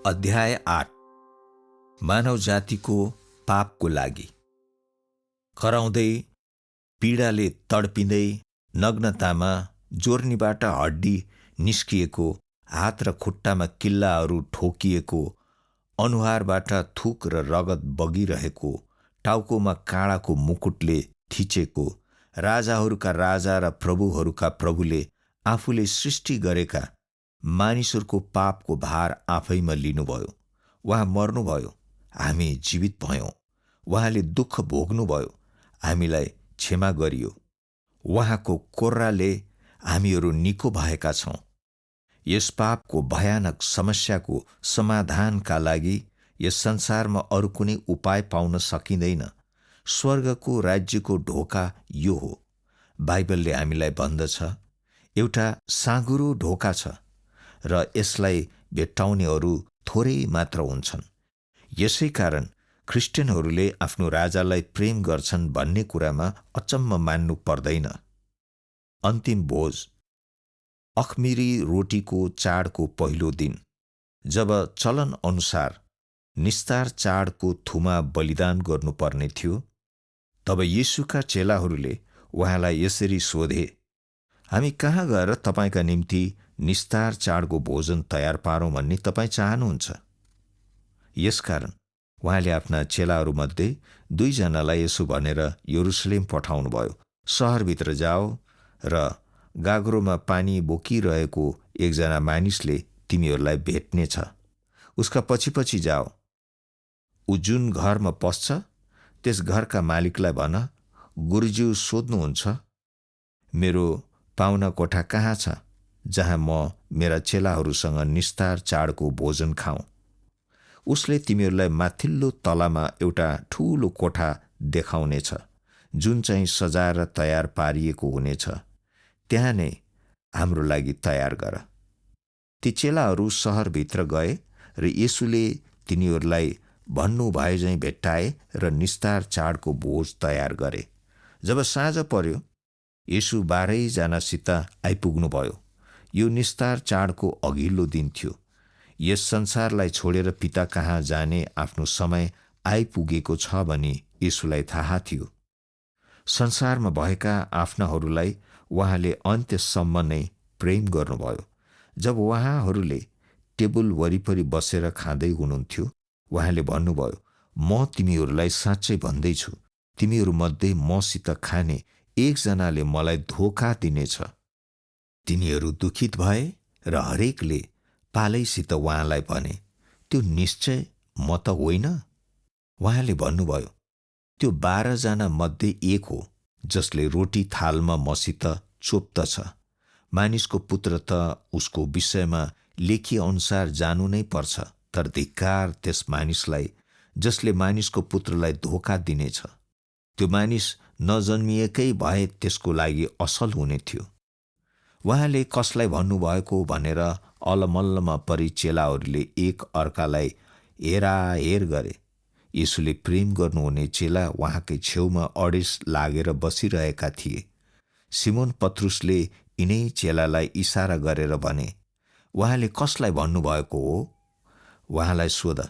अध्याय 8 मानव जातिको पापको लागि। खराउँदै पीडाले तडपिँदै नग्नतामा जोर्नीबाट हड्डी निस्किएको, हात र खुट्टामा किल्लाहरू ठोकिएको, अनुहारबाट थुक र रगत बगिरहेको, टाउकोमा काँडाको मुकुटले थिचेको, राजाहरूका राजा र प्रभुहरूका प्रभुले आफूले सृष्टि गरेका मानिसहरूको पापको भार आफैमा लिनुभयो। उहाँ मर्नुभयो, हामी जीवित भयौँ। उहाँले दुःख भोग्नुभयो, हामीलाई क्षमा गरियो। उहाँको कोर्राले हामीहरू निको भएका छौँ। यस पापको भयानक समस्याको समाधानका लागि यस संसारमा अरू कुनै उपाय पाउन सकिँदैन। स्वर्गको राज्यको ढोका यो हो। बाइबलले हामीलाई भन्दछ, एउटा साँघुरो ढोका छ र यसलाई भेट्टाउनेहरू थोरै मात्र हुन्छन्। यसै कारण ख्रिस्टियनहरूले आफ्नो राजालाई प्रेम गर्छन् भन्ने कुरामा अचम्म मान्नु पर्दैन। अन्तिम भोज। अखमिरी रोटीको चाडको पहिलो दिन, जब चलन अनुसार निस्तार चाडको थुमा बलिदान गर्नुपर्ने थियो, तब येशूका चेलाहरूले उहाँलाई यसरी सोधे, हामी कहाँ गएर तपाईँका निम्ति निस्तार चाडको भोजन तयार पारौँ भन्ने तपाईँ चाहनुहुन्छ? यसकारण उहाँले आफ्ना चेलाहरूमध्ये 2 जनालाई यसो भनेर यरुशलेम पठाउनुभयो, सहरभित्र जाओ र गाग्रोमा पानी बोकिरहेको एकजना मानिसले तिमीहरूलाई भेट्नेछ। उसका पछि जाओ। ऊ जुन घरमा पस्छ त्यस घरका मालिकलाई भन, गुरुज्यू सोध्नुहुन्छ, मेरो पाहुना कोठा कहाँ छ जहाँ म मेरा चेलाहरूसँग निस्तार चाडको भोजन खाऊँ? उसले तिमीहरूलाई माथिल्लो तलामा एउटा ठूलो कोठा देखाउनेछ, जुन चाहिँ सजाएर तयार पारिएको हुनेछ। त्यहाँ नै हाम्रो लागि तयार गर। ती चेलाहरू सहरभित्र गए र येशूले तिनीहरूलाई भन्नु भए झैँ भेट्टाए र निस्तार चाडको भोज तयार गरे। जब साँझ पर्यो, येशू 12 जनासित आइपुग्नुभयो। यो निस्तार चाडको अघिल्लो दिन थियो। यस संसारलाई छोडेर पिता कहाँ जाने आफ्नो समय आइपुगेको छ भनी येशूलाई थाहा थियो। संसारमा भएका आफ्नाहरूलाई उहाँले अन्त्यसम्म नै प्रेम गर्नुभयो। जब उहाँहरूले टेबल वरिपरि बसेर खाँदै हुनुहुन्थ्यो, उहाँले भन्नुभयो, म तिमीहरूलाई साँच्चै भन्दैछु, तिमीहरूमध्ये मसित खाने एकजनाले मलाई धोखा दिनेछ। तिनीहरू दुखित भए र हरेकले पालैसित उहाँलाई भने, त्यो निश्चय म त होइन? उहाँले भन्नुभयो, त्यो 12 जना मध्ये एक हो जसले रोटी थालमा मसित चोप्दछ। मानिसको पुत्र त उसको विषयमा लेखिए अनुसार जानु नै पर्छ, तर धिक्कार त्यस मानिसलाई जसले मानिसको पुत्रलाई धोखा दिनेछ। त्यो मानिस नजन्मिएकै भए त्यसको लागि असल हुने थियो। उहाँले कसलाई भन्नुभएको भनेर अलमल्लमा परि चेलाहरूले एक अर्कालाई हेराहेर गरे। येशूले प्रेम गर्नुहुने चेला उहाँकै छेउमा अडेस लागेर बसिरहेका थिए। सिमोन पत्रुसले यिनै चेलालाई इसारा गरेर भने, उहाँले कसलाई भन्नुभएको हो? उहाँलाई सोध।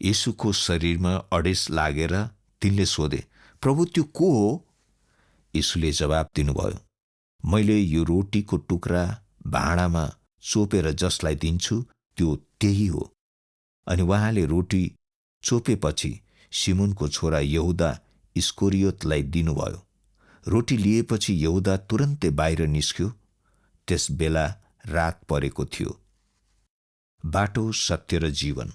येशूको शरीरमा अडेस लागेर तिनले सोधे, प्रभु त्यो को हो? येशूले जवाब दिनुभयो, मैले यो रोटीको टुक्रा भाँडामा चोपेर जसलाई दिन्छु त्यो त्यही हो। अनि उहाँले रोटी चोपेपछि सिमोनको छोरा यहुदा इस्करियोतलाई दिनुभयो। रोटी लिएपछि यहुदा तुरन्तै बाहिर निस्क्यो। त्यस बेला रात परेको थियो। बाटो, सत्य र जीवन।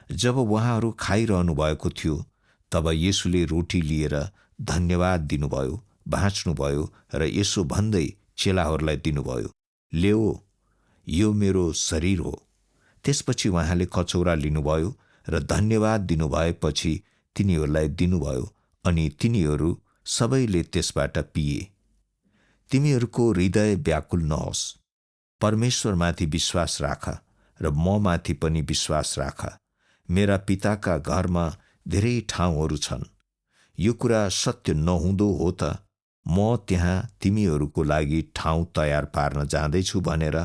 जब उहाँहरू खाइरहनु भएको थियो, तब येशूले रोटी लिएर धन्यवाद दिनुभयो, भाँच्नुभयो र यसो भन्दै चेलाहरूलाई दिनुभयो, ल्याओ, यो मेरो शरीर हो। त्यसपछि उहाँले कचौरा लिनुभयो र धन्यवाद दिनुभएपछि तिनीहरूलाई दिनुभयो अनि तिनीहरू सबैले त्यसबाट पिए। तिमीहरूको हृदय व्याकुल नहोस्। परमेश्वरमाथि विश्वास राख र ममाथि पनि विश्वास राख। मेरा पिताका घरमा धेरै ठाउँहरू छन्। यो कुरा सत्य नहुँदो हो त म त्यहाँ तिमीहरूको लागि ठाउँ तयार पार्न जाँदैछु भनेर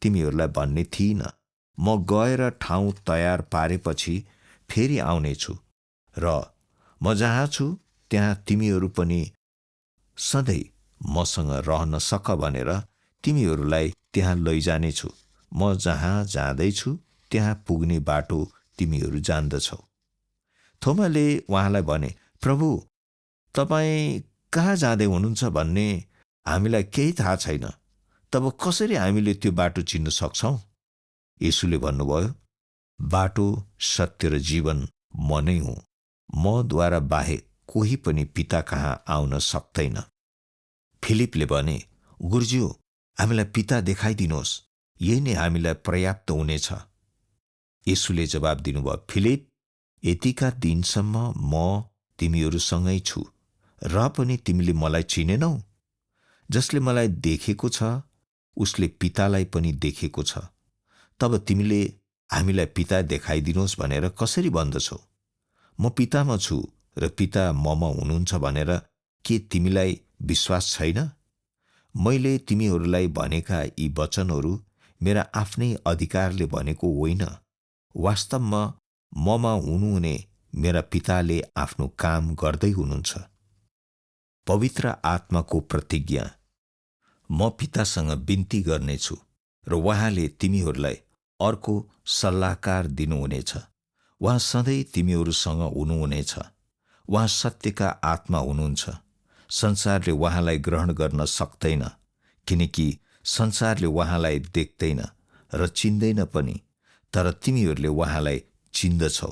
तिमीहरूलाई भन्ने थिइनँ। म गएर ठाउँ तयार पारेपछि फेरि आउनेछु र म जहाँ छु त्यहाँ तिमीहरू पनि सधैँ मसँग रहन सक भनेर तिमीहरूलाई त्यहाँ लैजानेछु। म जहाँ जाँदैछु त्यहाँ पुग्ने बाटो तिमीहरू जान्दछौ। थोमाले उहाँलाई भने, प्रभु, तपाईँ कहाँ जाँदै हुनुहुन्छ भन्ने हामीलाई केही थाहा छैन। तब कसरी हामीले त्यो बाटो चिन्न सक्छौँ? येशूले भन्नुभयो, बाटो, सत्य र जीवन म नै हुँ। मद्वारा बाहेक कोही पनि पिता कहाँ आउन सक्दैन। फिलिपले भने, गुरुज्यू, हामीलाई पिता देखाइदिनुहोस्, यही नै हामीलाई पर्याप्त हुनेछ। येशूले जवाब दिनुभयो, फिलिप, यतिका दिनसम्म म तिमीहरूसँगै छु र पनि तिमीले मलाई चिनेनौ? जसले मलाई देखेको छ उसले पितालाई पनि देखेको छ। तब तिमीले हामीलाई पिता देखाइदिनुहोस् भनेर कसरी भन्दछौ? म पितामा छु र पिता ममा हुनुहुन्छ भनेर के तिमीलाई विश्वास छैन? मैले तिमीहरूलाई भनेका यी वचनहरू मेरा आफ्नै अधिकारले भनेको होइन। वास्तवमा ममा हुनुहुने मेरा पिताले आफ्नो काम गर्दै हुनुहुन्छ। पवित्र आत्माको प्रतिज्ञा। म पितासँग बिन्ती गर्नेछु र उहाँले तिमीहरूलाई अर्को सल्लाहकार दिनुहुनेछ। उहाँ सधैँ तिमीहरूसँग हुनुहुनेछ। उहाँ सत्यका आत्मा हुनुहुन्छ। संसारले उहाँलाई ग्रहण गर्न सक्दैन, किनकि संसारले उहाँलाई देख्दैन र चिन्दैन पनि, तर तिमीहरूले उहाँलाई चिन्दछौ,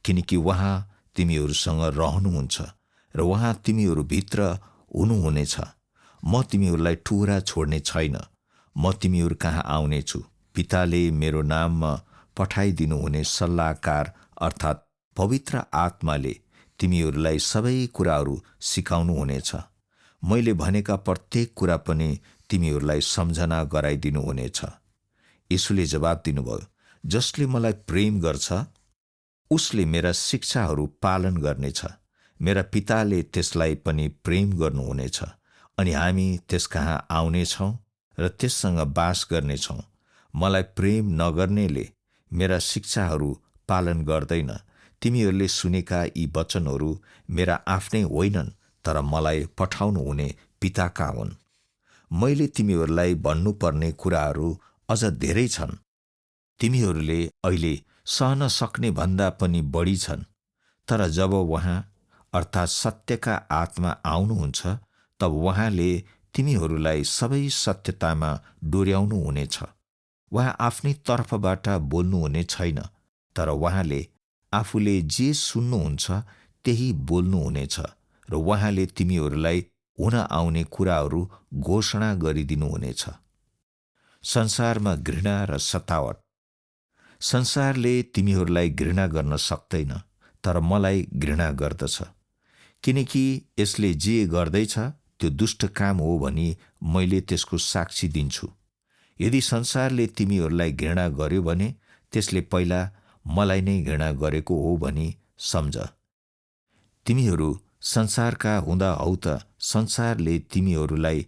किनकि उहाँ तिमीहरूसँग रहनुहुन्छ र उहाँ तिमीहरूभित्र हुनुहुनेछ। म तिमीहरूलाई टुहुरा छोड्ने छैन, म तिमीहरू कहाँ आउनेछु। पिताले मेरो नाममा पठाइदिनुहुने सल्लाहकार अर्थात् पवित्र आत्माले तिमीहरूलाई सबै कुराहरू सिकाउनुहुनेछ। मैले भनेका प्रत्येक कुरा पनि तिमीहरूलाई सम्झना गराइदिनुहुनेछ। येशूले जवाब दिनुभयो, जसले मलाई प्रेम गर्छ उसले मेरा शिक्षाहरू पालन गर्नेछ। मेरा पिताले त्यसलाई पनि प्रेम गर्नुहुनेछ अनि हामी त्यसकहाँ आउनेछौँ र त्यससँग बास गर्नेछौँ। मलाई प्रेम नगर्नेले मेरा शिक्षाहरू पालन गर्दैन। तिमीहरूले सुनेका यी वचनहरू मेरा आफ्नै होइनन्, तर मलाई पठाउनु हुने पिताका हुन्। मैले तिमीहरूलाई भन्नुपर्ने कुराहरू अझ धेरै छन्, तिमीहरूले अहिले सहन सक्ने भन्दा पनि बढी छन्। तर जब उहाँ अर्थात् सत्यका आत्मा आउनुहुन्छ तब उहाँले तिमीहरूलाई सबै सत्यतामा डोर्याउनु हुनेछ। उहाँ आफ्नै तर्फबाट बोल्नुहुने छैन, तर उहाँले आफूले जे सुन्नुहुन्छ त्यही बोल्नुहुनेछ र उहाँले तिमीहरूलाई हुन आउने कुराहरू घोषणा गरिदिनुहुनेछ। संसारमा घृणा र सतावट। संसारले तिमीहरूलाई घृणा गर्न सक्दैन, तर मलाई घृणा गर्दछ, किनकि यसले जे गर्दैछ त्यो दुष्ट काम हो भनी मैले त्यसको साक्षी दिन्छु। यदि संसारले तिमीहरूलाई घृणा गर्यो भने त्यसले पहिला मलाई नै घृणा गरेको हो भनी सम्झ। तिमीहरू संसारका हुँदा हौ त संसारले तिमीहरूलाई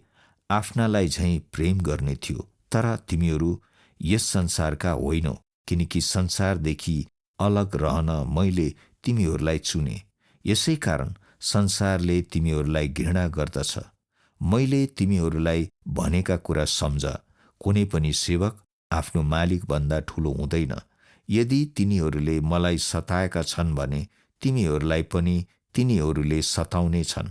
आफ्नालाई झैँ प्रेम गर्ने थियो, तर तिमीहरू यस संसारका होइनौ, किनकि संसारदेखि अलग रहन मैले तिमीहरूलाई चुने। यसै कारण संसारले तिमीहरूलाई घृणा गर्दछ। मैले तिमीहरूलाई भनेका कुरा सम्झ। कुनै पनि सेवक आफ्नो मालिकभन्दा ठूलो हुँदैन। यदि तिनीहरूले मलाई सताएका छन् भने तिमीहरूलाई पनि तिनीहरूले सताउने छन्।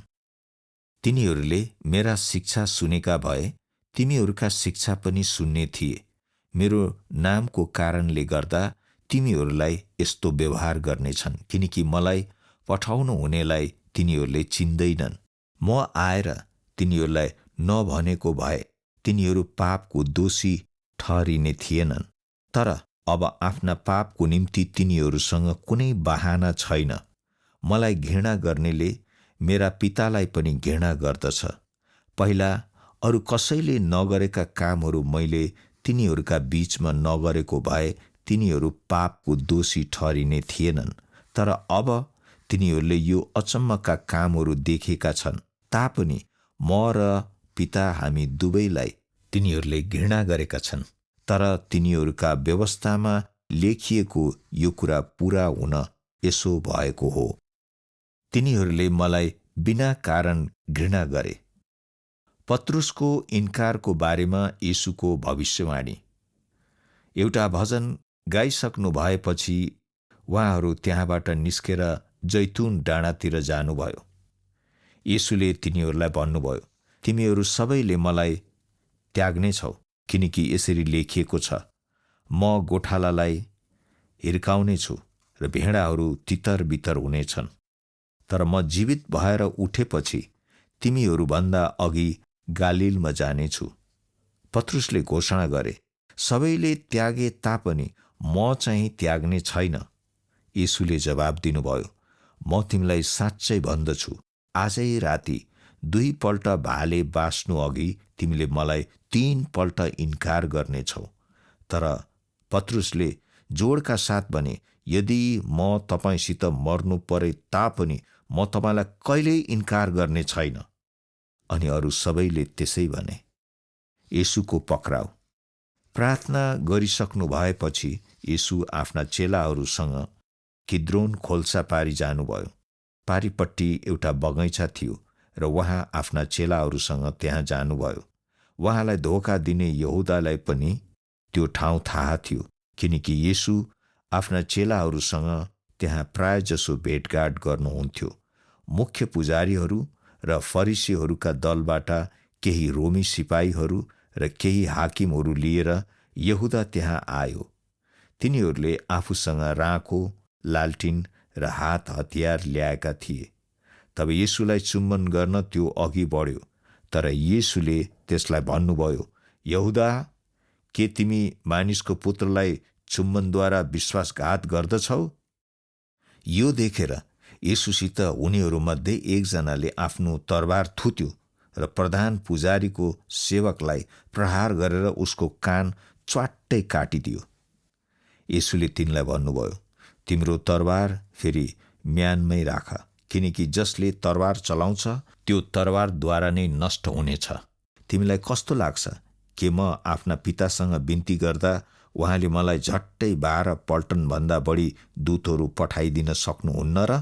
तिनीहरूले मेरा शिक्षा सुनेका भए तिमीहरूका शिक्षा पनि सुन्ने थिए। मेरो नामको कारणले गर्दा तिमीहरूलाई यस्तो व्यवहार गर्नेछन्, किनकि मलाई पठाउनु हुनेलाई तिनीहरूले चिन्दैनन्। म आएर तिनीहरूलाई नभनेको भए तिनीहरू पापको दोषी ठहरिने थिएनन्, तर अब आफ्ना पापको निम्ति तिनीहरूसँग कुनै बहाना छैन। मलाई घृणा गर्नेले मेरा पितालाई पनि घृणा गर्दछ। पहिला अरू कसैले नगरेका कामहरू मैले तिनीहरूका बीचमा नगरेको भए तिनीहरू पापको दोषी ठहरिने थिएनन्, तर अब तिनीहरूले यो अचम्मका कामहरू देखेका छन् तापनि म र पिता हामी दुवैलाई तिनीहरूले घृणा गरेका छन्। तर तिनीहरूका व्यवस्थामा लेखिएको यो कुरा पूरा हुन यसो भएको हो। तिनीहरूले मलाई बिना कारण घृणा गरे। पत्रुसको इन्कारको बारेमा येशूको भविष्यवाणी। एउटा भजन गाइसक्नु भएपछि उहाँहरू त्यहाँबाट निस्केर जैतुन डाँडातिर जानुभयो। येशूले तिनीहरूलाई भन्नुभयो, तिमीहरू सबैले मलाई त्याग्नेछौ, किनकि यसरी लेखिएको छ, म गोठालालाई हिर्काउने छु र भेडाहरू तितर बितर हुनेछन्। तर म जीवित भएर उठेपछि तिमीहरूभन्दा अघि गालिलमा जानेछु। पत्रुसले घोषणा गरे, सबैले त्यागे तापनि म चाहिँ त्याग्ने छैन। येशूले जवाब दिनुभयो, म तिमीलाई साँच्चै भन्दछु, आजै राति 2 पल्ट भाले बाँच्नु अघि तिमीले मलाई 3 पल्ट इन्कार गर्नेछौ। तर पत्रुसले जोडका साथ भने, यदि म तपाईसित मर्नु परे तापनि म तपाईँलाई कहिल्यै इन्कार गर्ने छैन। अनि अरू सबैले त्यसै भने। येशूको पक्राउ। प्रार्थना गरिसक्नु भएपछि येशू आफ्ना चेलाहरूसँग किद्रोन खोल्सा पारी जानुभयो। पारिपट्टि एउटा बगैँचा थियो र उहाँ आफ्ना चेलाहरूसँग त्यहाँ जानुभयो। उहाँलाई धोका दिने यहुदालाई पनि त्यो ठाउँ थाहा थियो, किनकि येशू आफ्ना चेलाहरूसँग त्यहाँ प्रायजसो भेटघाट गर्नुहुन्थ्यो। मुख्य पुजारीहरू र फरिसीहरूका दलबाट केही रोमी सिपाहीहरू र केही हाकिमहरू लिएर यहुदा त्यहाँ आयो। तिनीहरूले आफूसँग राँको, लालटिन र हात हतियार ल्याएका थिए। तब येशूलाई चुम्बन गर्न त्यो अघि बढ्यो, तर येशूले त्यसलाई भन्नुभयो, यहुदा, के तिमी मानिसको पुत्रलाई चुम्बनद्वारा विश्वासघात गर्दछौ? यो देखेर येशूसित उनीहरूमध्ये एकजनाले आफ्नो तरबार थुत्यो र प्रधान पुजारीको सेवकलाई प्रहार गरेर उसको कान च्वाट्टै काटिदियो। येशूले तिनलाई भन्नुभयो, तिम्रो तरबार फेरि म्यानमै राख, किनकि जसले तरबार चलाउँछ त्यो तरबारद्वारा नै नष्ट हुनेछ। तिमीलाई कस्तो लाग्छ, के म आफ्ना पितासँग बिन्ती गर्दा उहाँले मलाई झट्टै 12 पल्टनभन्दा बढी दूतहरू पठाइदिन सक्नुहुन्न र?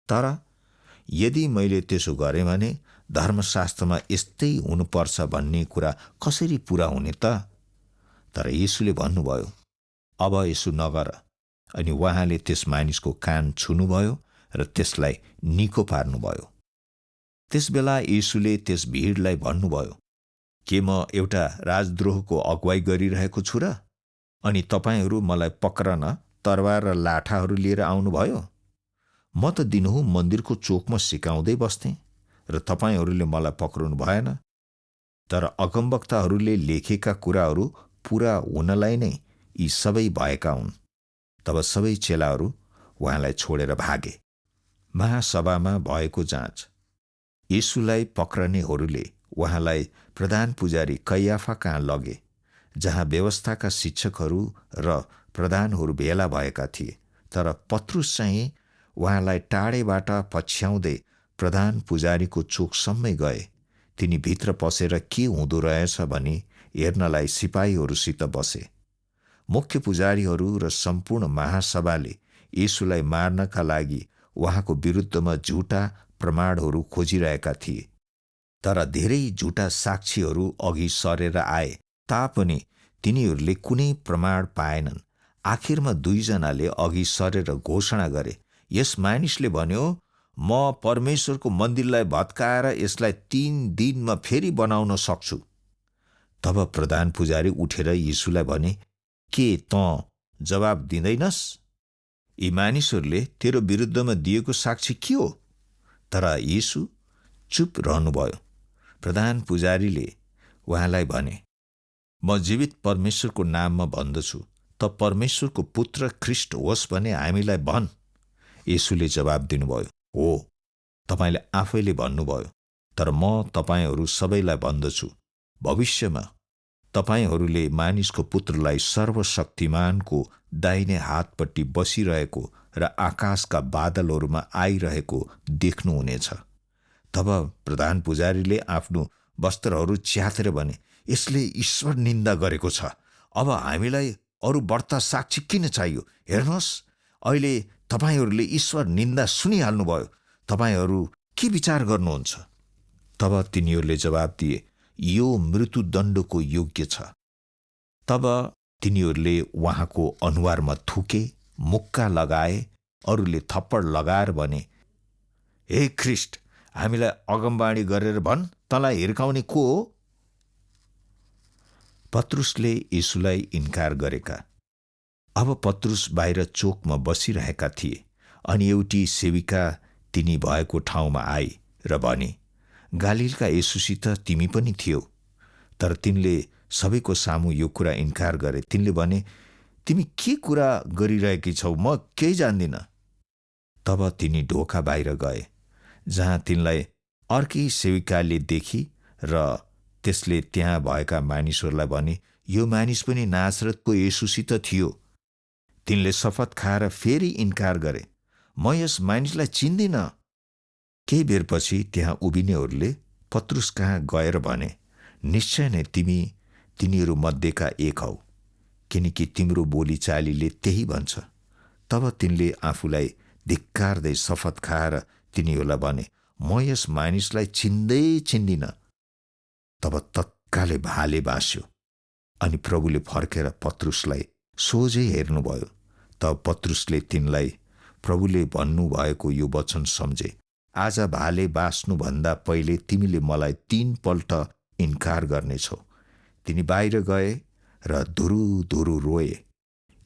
तर यदि मैले त्यसो गरेँ भने धर्मशास्त्रमा यस्तै हुनुपर्छ भन्ने कुरा कसरी पुरा हुने त? तर येशूले भन्नुभयो, अब यसो नगर। अनि उहाँले त्यस मानिसको कान छुनुभयो र त्यसलाई निको पार्नुभयो। त्यसबेला येशूले त्यस भिडलाई भन्नुभयो, के म एउटा राजद्रोहको अगुवाई गरिरहेको छु र? अनि तपाईँहरू मलाई पक्रन तरबार र लाठाहरू लिएर आउनुभयो? म त दिनहुँ मन्दिरको चोकमा सिकाउँदै बस्थेँ र तपाईँहरूले मलाई पक्रनु भएन। तर अगमवक्ताहरूले लेखेका कुराहरू पूरा हुनलाई नै यी सबै भएका हुन्। तब सबै चेलाहरू उहाँलाई छोडेर भागे। महासभामा भएको जाँच। येशूलाई पक्रनेहरूले उहाँलाई प्रधान पुजारी कैयाफा कहाँ लगे, जहाँ व्यवस्थाका शिक्षकहरू र प्रधानहरू भेला भएका थिए। तर पत्रुस चाहिँ उहाँलाई टाढेबाट पछ्याउँदै प्रधान पुजारीको चोकसम्मै गए। तिनी भित्र पसेर के हुँदो रहेछ भनी हेर्नलाई सिपाहीहरूसित बसे। मुख्य पुजारीहरू र सम्पूर्ण महासभाले येशूलाई मार्नका लागि उहाँको विरुद्धमा झुटा प्रमाणहरू खोजिरहेका थिए। तर धेरै झुटा साक्षीहरू अघि सरेर आए तापनि तिनीहरूले कुनै प्रमाण पाएनन्। आखिरमा 2 जनाले अघि सरेर घोषणा गरे, यस मानिसले भन्यो, म परमेश्वरको मन्दिरलाई भत्काएर यसलाई 3 दिनमा फेरि बनाउन सक्छु। तब प्रधान पुजारी उठेर येशूलाई भने, के तँ जवाब दिँदैनस्? यी मानिसहरूले तेरो विरुद्धमा दिएको साक्षी के हो? तर येशू चुप रहनुभयो। प्रधान पुजारीले उहाँलाई भने, म जीवित परमेश्वरको नाममा भन्दछु, त परमेश्वरको पुत्र ख्रिस्ट होस् भने हामीलाई भन्। येशूले जवाब दिनुभयो, हो, तपाईँले आफैले भन्नुभयो। तर म तपाईँहरू सबैलाई भन्दछु, भविष्यमा तपाईँहरूले मानिसको पुत्रलाई सर्वशक्तिमानको दाहिने हातपट्टि बसिरहेको र आकाशका बादलहरूमा आइरहेको देख्नुहुनेछ। तब प्रधान पुजारीले आफ्नो वस्त्रहरू च्यातेर भने, यसले ईश्वर निन्दा गरेको छ, अब हामीलाई अरू बढ्ता साक्षी किन चाहियो? हेर्नुहोस्, अहिले तपाईँहरूले ईश्वर निन्दा सुनिहाल्नुभयो। तपाईँहरू के विचार गर्नुहुन्छ? तब तिनीहरूले जवाब दिए, यो मृत्युदण्डको योग्य छ। तब तिनीहरूले उहाँको अनुहारमा थुके, मुक्का लगाए, अरूले थप्पड लगाएर भने, हे ख्रिस्ट, हामीलाई अगमबाणी गरेर भन्, तँलाई हिर्काउने को हो? पत्रुसले यीशुलाई इन्कार गरेका। अब पत्रुस बाहिर चोकमा बसिरहेका थिए, अनि एउटी सेविका तिनी भएको ठाउँमा आई र भने, गालिलका येशूसित तिमी पनि थियौ। तर तिनले सबैको सामु यो कुरा इन्कार गरे। तिनले भने, तिमी के कुरा गरिरहेकी छौ? म केही जान्दिन। तब तिनी ढोका बाहिर गए, जहाँ तिनलाई अर्की सेविकाले देखी र त्यसले त्यहाँ भएका मानिसहरूलाई भने, यो मानिस पनि नासरतको येशूसित थियो। तिनले शपथ खाएर फेरि इन्कार गरे, म यस मानिसलाई चिन्दिन। केही बेरपछि त्यहाँ उभिनेहरूले पत्रुस कहाँ गएर भने, निश्चय नै तिमी तिनीहरू मध्येका एक हौ, किनकि तिम्रो बोलीचालीले त्यही भन्छ। तब तिनले आफूलाई धिक्कार्दै शपथ खाएर तिनीहरूलाई भने, म यस मानिसलाई चिन्दिन। तब तत्कालै भाले बाँस्यो, अनि प्रभुले फर्केर पत्रुसलाई सोझै हेर्नुभयो। तब पत्रुसले तिनलाई प्रभुले भन्नुभएको यो वचन सम्झे, आज भाले बाँच्नुभन्दा पहिले तिमीले मलाई 3 पल्ट इन्कार गर्नेछौ। तिनी बाहिर गए र धुरु रोए।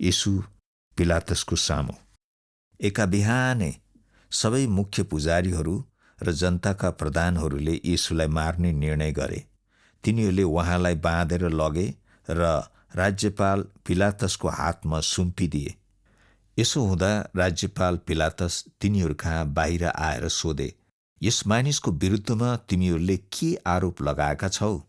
येशू पिलातसको सामु। एका बिहानै सबै मुख्य पुजारीहरू र जनताका प्रधानहरूले येशूलाई मार्ने निर्णय गरे। तिनीहरूले उहाँलाई बाँधेर लगे र राज्यपाल पिलातसको हातमा सुम्पिदिए। यसो हुँदा राज्यपाल पिलातस तिनीहरू कहाँ बाहिर आएर सोधे, यस मानिसको विरुद्धमा तिमीहरूले के आरोप लगाएका छौ?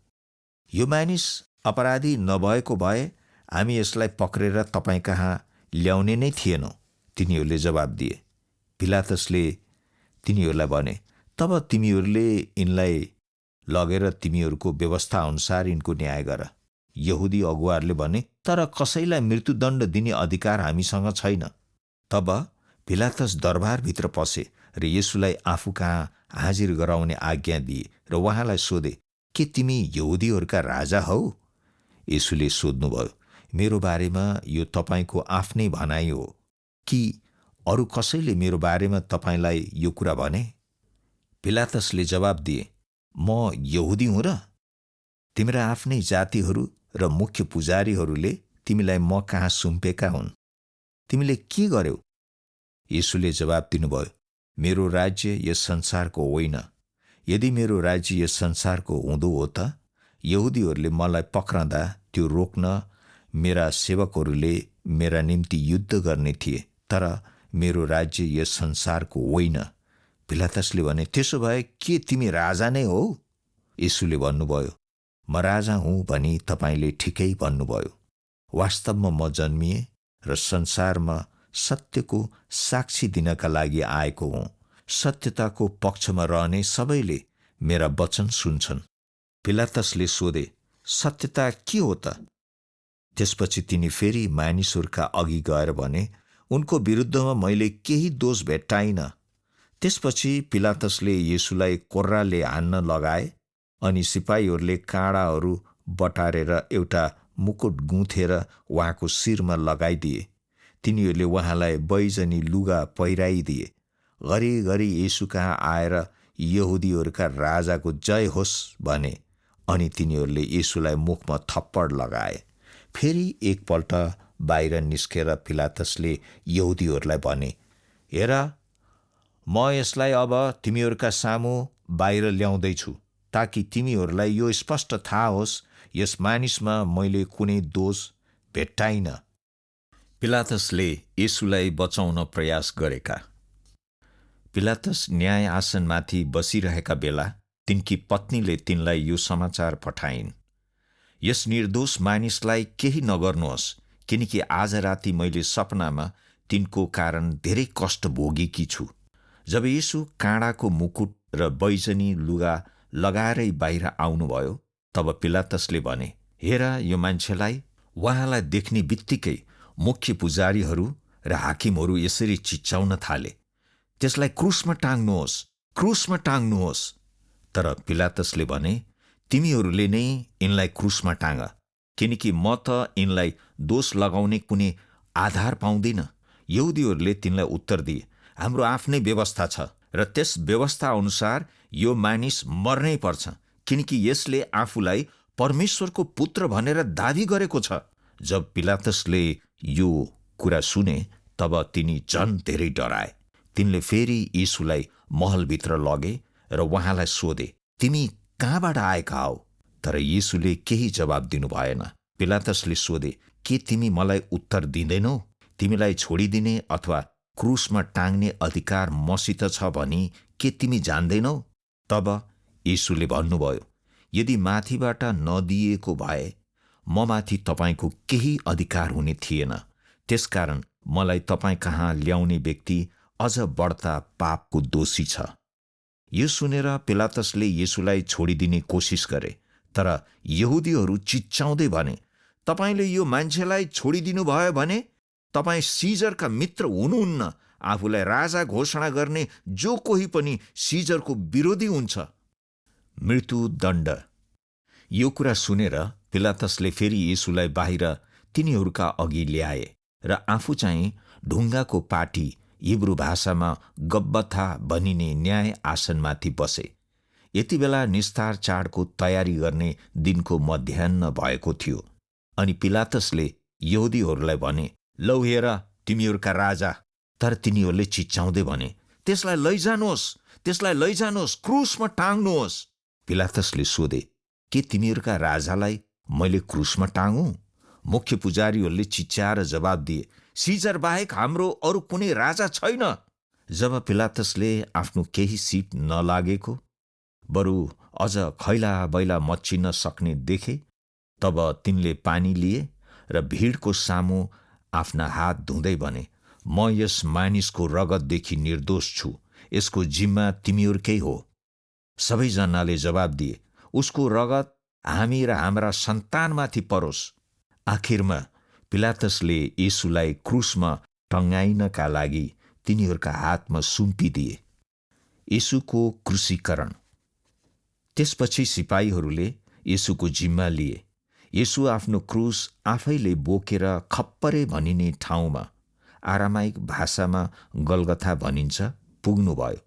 यो मानिस अपराधी नभएको भए हामी यसलाई पक्रेर तपाईँ कहाँ ल्याउने नै थिएनौँ। तिनीहरूले जवाब दिए। पिलातसले तिनीहरूलाई भने, तब तिमीहरूले यिनलाई लगेर तिमीहरूको व्यवस्था अनुसार यिनको न्याय गर। यहुदी अगुवाहरूले भने, तर कसैलाई मृत्युदण्ड दिने अधिकार हामीसँग छैन। तब पिलातस दरबारभित्र पसे र येशूलाई आफू कहाँ हाजिर गराउने आज्ञा दिए र उहाँलाई सोधे, के तिमी यहुदीहरूका राजा हौ? येशूले सोध्नुभयो, मेरो बारेमा यो तपाईँको आफ्नै भनाइ हो कि अरू कसैले मेरो बारेमा तपाईँलाई यो कुरा भने? पिलातसले जवाब दिए, म यहुदी हुँ र? तिम्रा आफ्नै जातिहरू र मुख्य पुजारीहरूले तिमीलाई म कहाँ सुम्पेका हुन्। तिमीले के गर्यौ? येशूले जवाब दिनुभयो, मेरो राज्य यस संसारको होइन। यदि मेरो राज्य यस संसारको हुँदो हो त यहुदीहरूले मलाई पक्रँदा त्यो रोक्न मेरा सेवकहरूले मेरा निम्ति युद्ध गर्ने थिए। तर मेरो राज्य यस संसारको होइन। पिलातसले भने, त्यसो भए के तिमी राजा नै हौ? येशूले भन्नुभयो, म राजा हुँ भनी तपाईँले ठिकै भन्नुभयो। वास्तवमा म जन्मिए र संसारमा सत्यको साक्षी दिनका लागि आएको हुँ। सत्यताको पक्षमा रहने सबैले मेरा वचन सुन्छन्। पिलातसले सोधे, सत्यता के हो त? त्यसपछि तिनी फेरि मानिसहरूका अघि गएर भने, उनको विरुद्धमा मैले केही दोष भेट्टाइन। त्यसपछि पिलातसले येशूलाई कोर्राले हान्न लगाए, अनि सिपाहीहरूले काँडाहरू बटारेर एउटा मुकुट गुँथेर उहाँको शिरमा लगाइदिए। तिनीहरूले उहाँलाई बैजनी लुगा पहिराइदिए। घरिघरि येशू कहाँ आएर यहुदीहरूका राजाको जय होस् भने, अनि तिनीहरूले येशूलाई मुखमा थप्पड लगाए। फेरि एकपल्ट बाहिर निस्केर पिलातसले यहुदीहरूलाई भने, हेर, म यसलाई अब तिमीहरूका सामु बाहिर ल्याउँदैछु, ताकि तिमीहरूलाई यो स्पष्ट थाहा होस्, यस मानिसमा मैले कुनै दोष भेट्टाइन। पिलातसले येशूलाई बचाउन प्रयास गरेका। पिलातस न्याय आसनमाथि बसिरहेका बेला तिनकी पत्नीले तिनलाई यो समाचार पठाइन्, यस निर्दोष मानिसलाई केही नगर्नुहोस्, किनकि आज राति मैले सपनामा तिनको कारण धेरै कष्ट भोगेकी छु। जब येशू काँडाको मुकुट र बैजनी लुगा लगाएरै बाहिर आउनुभयो, तब पिलातसले भने, हेर, यो मान्छेलाई उहाँलाई देख्ने बित्तिकै मुख्य पुजारीहरू र हाकिमहरू यसरी चिच्याउन थाले, त्यसलाई क्रुसमा टाङ्नुहोस्, क्रुसमा टाङ्नुहोस्। तर पिलातसले भने, तिमीहरूले नै यिनलाई क्रुसमा टाँग, किनकि म त यिनलाई दोष लगाउने कुनै आधार पाउँदिन। यहुदीहरूले तिनलाई उत्तर दिए, हाम्रो आफ्नै व्यवस्था छ र त्यस व्यवस्था अनुसार यो मानिस मर्नै पर्छ, किनकि यसले आफूलाई परमेश्वरको पुत्र भनेर दावी गरेको छ। जब पिलातसले यो कुरा सुने तब तिनी झन धेरै डराए। तिनले फेरि यीशुलाई महलभित्र लगे र उहाँलाई सोधे, तिमी कहाँबाट आएका हौ? तर यीशुले केही जवाब दिनु भएन। पिलातसले सोधे, के तिमी मलाई उत्तर दिँदैनौ? तिमीलाई छोडिदिने अथवा क्रुसमा टाङ्ने अधिकार मसित छ भनी के तिमी जान्दैनौ? तब यीशुले भन्नुभयो, यदि माथिबाट नदिएको भए म माथि तपाईको केही अधिकार हुने थिएन। त्यसकारण मलाई तपाईँ कहाँ ल्याउने व्यक्ति अझ बढ्ता पापको दोषी छ। यो सुनेर पिलातसले यीशुलाई छोडिदिने कोसिस गरे, तर यहुदीहरू चिच्याउँदै भने, तपाईले यो मान्छेलाई छोडिदिनु भयो भने तपाईँ सिजरका मित्र हुनुहुन्न। आफूलाई राजा घोषणा गर्ने जो कोही पनि सिजरको विरोधी हुन्छ। मृत्युदण्ड। यो कुरा सुनेर पिलातसले फेरि यीशुलाई बाहिर तिनीहरूका अघि ल्याए र आफू चाहिँ ढुङ्गाको पाटी, हिब्रू भाषामा गब्बथा भनिने न्याय आसनमाथि बसे। यति बेला निस्तार चाडको तयारी गर्ने दिनको मध्याह्न भएको थियो। अनि पिलातसले यहुदीहरूलाई भने, लौ हेर तिमीहरूका राजा। तर तिनीहरूले चिच्याउँदै भने, त्यसलाई लैजानुहोस्, त्यसलाई लैजानुहोस्, क्रुसमा टाङ्नुहोस्। पिलातसले सोधे, के तिमीहरूका राजालाई मैले क्रुसमा टाँगु? मुख्य पुजारीहरूले चिच्याएर जवाब दिए, सिजर बाहेक हाम्रो अरू कुनै राजा छैन। जब पिलातसले आफ्नो केही सिप नलागेको, बरु अझ खैला बैला मच्चिन सक्ने देखे, तब तिनले पानी लिए र भिडको सामु आफ्ना हात धुँदै भने, म यस मानिसको रगतदेखि निर्दोष छु, यसको जिम्मा तिमीहरूकै हो। सबैजनाले जवाब दिए, उसको रगत हामी र हाम्रा सन्तानमाथि परोस्। आखिरमा पिलातसले यीशुलाई क्रुसमा टङ्गाइनका लागि तिनीहरूका हातमा सुम्पिदिए। यीशुको क्रुसीकरण। त्यसपछि सिपाहीहरूले यीशुको जिम्मा लिए। यीशु आफ्नो क्रुस आफैले बोकेर खप्परे भनिने ठाउँमा, आरामाइक भाषामा गलगथा भनिन्छ, पुग्नुभयो।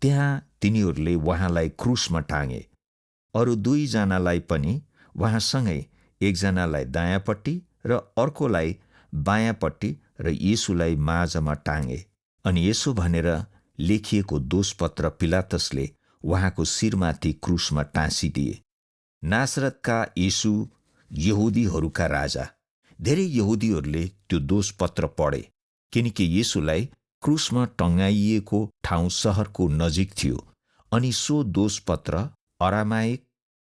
त्यहाँ तिनीहरूले उहाँलाई क्रुसमा टाँगे। अरू दुईजनालाई पनि उहाँसँगै, एकजनालाई दायाँपट्टि र अर्कोलाई बायाँपट्टि र यीशुलाई माझमा टाँगे। अनि यसो भनेर लेखिएको दोषपत्र पिलातसले उहाँको शिरमाथि क्रुसमा टाँसिदिए, नासरतका यीशु, यहुदीहरूका राजा। धेरै यहुदीहरूले त्यो दोषपत्र पढे, किनकि यीशुलाई क्रुसमा टङ्गाइएको ठाउँ सहरको नजिक थियो। अनि सो दोषपत्र अरामाइक,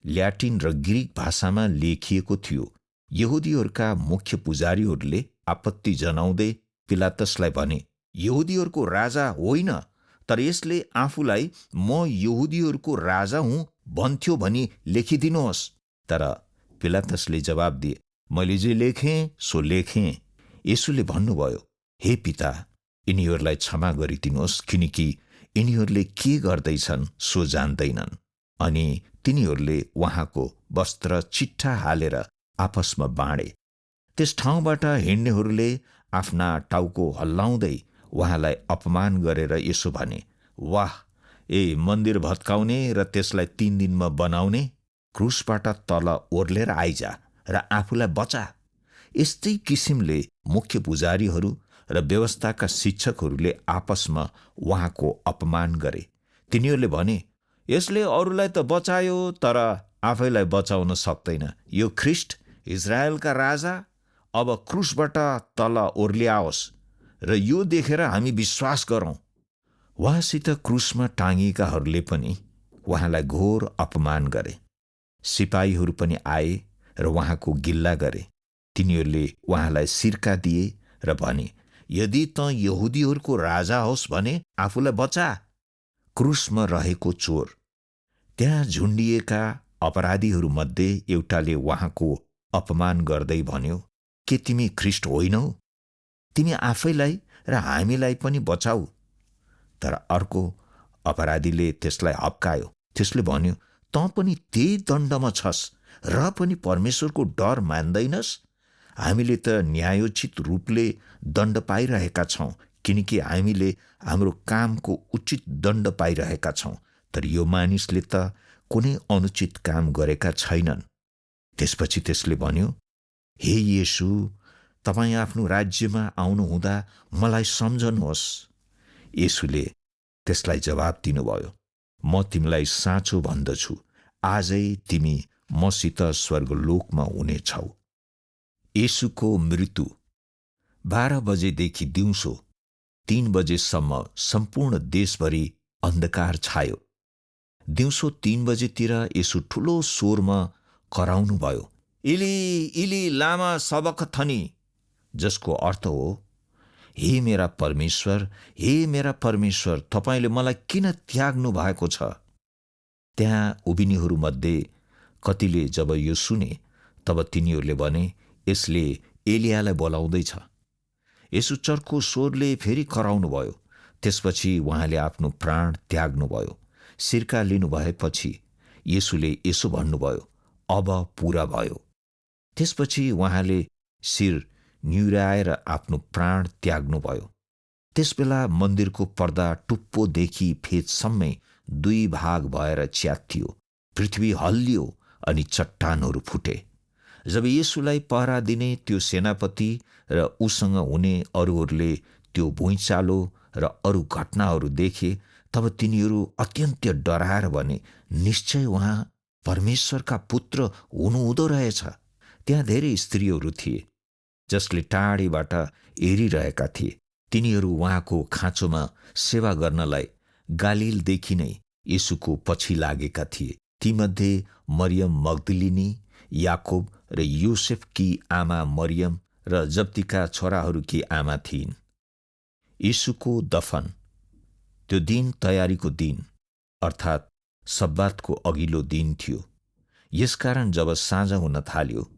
ल्याटिन र ग्रिक भाषामा लेखिएको थियो। यहुदीहरूका मुख्य पुजारीहरूले आपत्ति जनाउँदै पिलातसलाई भने, यहुदीहरूको राजा होइन, तर यसले आफूलाई म यहुदीहरूको राजा हुँ भन्थ्यो भनी लेखिदिनुहोस्। तर पिलातसले जवाब दिए, मैले जे लेखेँ सो लेखेँ। यीशुले भन्नुभयो, हे पिता, यिनीहरूलाई क्षमा गरिदिनुहोस्, किनकि यिनीहरूले के गर्दैछन् सो जान्दैनन्। अनि तिनीहरूले उहाँको वस्त्र चिट्ठा हालेर आपसमा बाँडे। त्यस ठाउँबाट हिँड्नेहरूले आफ्ना टाउको हल्लाउँदै उहाँलाई अपमान गरेर यसो भने, वाह, ए मन्दिर भत्काउने र त्यसलाई 3 दिनमा बनाउने, क्रुसबाट तल ओर्लेर आइजा र आफूलाई बचा। यस्तै किसिमले मुख्य पुजारीहरू र व्यवस्थाका शिक्षकहरूले आपसमा उहाँको अपमान गरे। तिनीहरूले भने, यसले अरूलाई त बचायो तर आफैलाई बचाउन सक्दैन। यो ख्रिस्ट, इजरायलका राजा, अब क्रुसबाट तल ओर्लियाओस् र यो देखेर हामी विश्वास गरौँ। उहाँसित क्रुसमा टाँगिएकाहरूले पनि उहाँलाई घोर अपमान गरे। सिपाहीहरू पनि आए र उहाँको गिल्ला गरे। तिनीहरूले उहाँलाई सिर्का दिए र भने, यदि त यहुदीहरूको राजा होस् भने आफूलाई बचा। क्रुसमा रहेको चोर। त्यहाँ झुन्डिएका अपराधीहरूमध्ये एउटाले उहाँको अपमान गर्दै भन्यो, के तिमी ख्रिस्ट होइनौ? तिमी आफैलाई र हामीलाई पनि बचाऊ। तर अर्को अपराधीले त्यसलाई हप्कायो। त्यसले भन्यो, तँ पनि त्यही दण्डमा छस् र पनि परमेश्वरको डर मान्दैनस्? हामीले त न्यायोचित रूपले दण्ड पाइरहेका छौँ, किनकि हामीले हाम्रो कामको उचित दण्ड पाइरहेका छौँ। तर यो मानिसले त कुनै अनुचित काम गरेका छैनन्। त्यसपछि त्यसले भन्यो, हे येशू, तपाईँ आफ्नो राज्यमा आउनुहुँदा मलाई सम्झनुहोस्। येशूले त्यसलाई जवाब दिनुभयो, म तिमीलाई साँचो भन्दछु, आजै तिमी मसित स्वर्गलोकमा हुनेछौ। येशूको मृत्यु। 12 बजेदेखि दिउँसो 3 बजेसम्म सम्पूर्ण देशभरि अन्धकार छायो। दिउँसो 3 बजेतिर येशू ठुलो स्वरमा कराउनुभयो, इली इली लामा सबक्थनी, जसको अर्थ हो, हे मेरा परमेश्वर, तपाईँले मलाई किन त्याग्नु भएको छ? त्यहाँ उभिनेहरूमध्ये कतिले जब यो सुने तब तिनीहरूले भने, यसले एलियालाई बोलाउँदैछ। यसो चर्को स्वरले फेरि कराउनुभयो। त्यसपछि उहाँले आफ्नो प्राण त्याग्नुभयो। सिरका लिनुभएपछि येशूले यसो भन्नुभयो, अब पुरा भयो। त्यसपछि उहाँले शिर निहुर्याएर आफ्नो प्राण त्याग्नुभयो। त्यसबेला मन्दिरको पर्दा टुप्पोदेखि फेदसम्मै 2 भाग भएर च्यातियो। पृथ्वी हल्लियो अनि चट्टानहरू फुटे। जब येशूलाई पहरा दिने त्यो सेनापति र उसँग हुने अरूहरूले त्यो भुइँचालो र अरू घटनाहरू देखे, तब तिनीहरू अत्यन्त डराएर भने, निश्चय उहाँ परमेश्वरका पुत्र हुनुहुँदो रहेछ। त्यहाँ धेरै स्त्रीहरू थिए जसले टाढीबाट हेरिरहेका थिए। तिनीहरू उहाँको खाँचोमा सेवा गर्नलाई गालिलदेखि नै येशूको पछि लागेका थिए। तीमध्ये मरियम मग्दलिनी, याकोब र योसेफकी आमा मरियम र जब्दीका छोराहरूकी आमा थिइन्। येशूको दफन। त्यो दिन तयारीको दिन अर्थात् सब्बातको अघिल्लो दिन थियो। यसकारण जब साँझ हुन थाल्यो,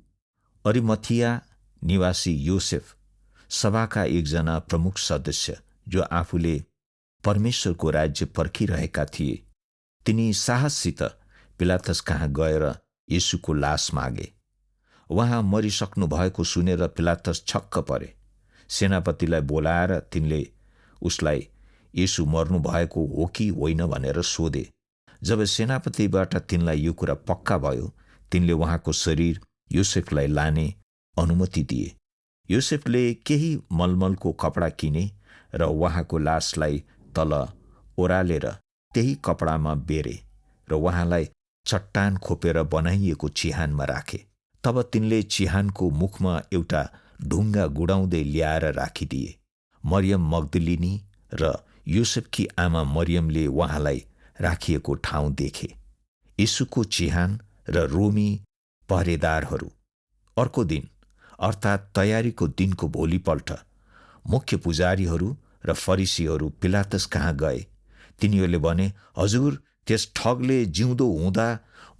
अरिमथिया निवासी योसेफ, सभाका एकजना प्रमुख सदस्य जो आफूले परमेश्वरको राज्य पर्खिरहेका थिए, तिनी साहससित पिलातस कहाँ गएर येशूको लास मागे। उहाँ मरिसक्नु भएको सुनेर पिलातस छक्क परे। सेनापतिलाई बोलाएर तिनले उसलाई येशू मर्नु भएको हो कि होइन भनेर सोधे। जब सेनापतिबाट तिनलाई यो कुरा पक्का भयो, तिनले उहाँको शरीर योसेफलाई लाने अनुमति दिए। योसेफले केही मलमलको कपडा किने र उहाँको लासलाई तल ओरालेर त्यही कपडामा बेरे र उहाँलाई चट्टान खोपेर बनाइएको चिहानमा राखे। तब तिनले चिहानको मुखमा एउटा ढुङ्गा गुडाउँदै ल्याएर राखिदिए। मरियम मग्दलिनी र योसेफकी आमा मरियमले उहाँलाई राखिएको ठाउँ देखे। येशूको चिहान र रोमी पहरेदारहरू। अर्को दिन अर्थात् तयारीको दिनको भोलिपल्ट मुख्य पुजारीहरू र फरिसीहरू पिलातस कहाँ गए। तिनीहरूले भने, हजुर, त्यस ठगले जिउँदो हुँदा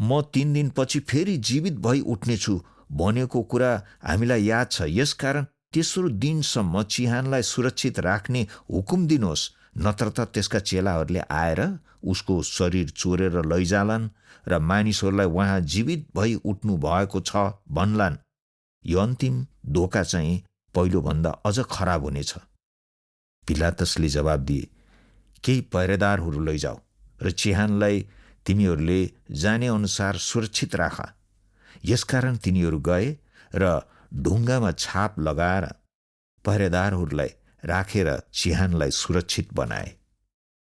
म 3 दिनपछि फेरि जीवित भई उठ्नेछु भनेको कुरा हामीलाई याद छ। यसकारण तेस्रो दिनसम्म चिहानलाई सुरक्षित राख्ने हुकुम दिनुहोस्, नत्र त त्यसका चेलाहरूले आएर उसको शरीर चोरेर लैजालान् र मानिसहरूलाई उहाँ जीवित भई उठ्नु भएको छ भन्लान्। यो अन्तिम धोका चाहिँ पहिलोभन्दा अझ खराब हुनेछ। पिलातसले जवाब दिए, केही पहरेदारहरू लैजाऊ र चिहानलाई तिमीहरूले जाने अनुसार सुरक्षित राख। यसकारण तिनीहरू गए र ढुङ्गामा छाप लगाएर पहरेदारहरूलाई राखेर चिहानलाई सुरक्षित बनाए।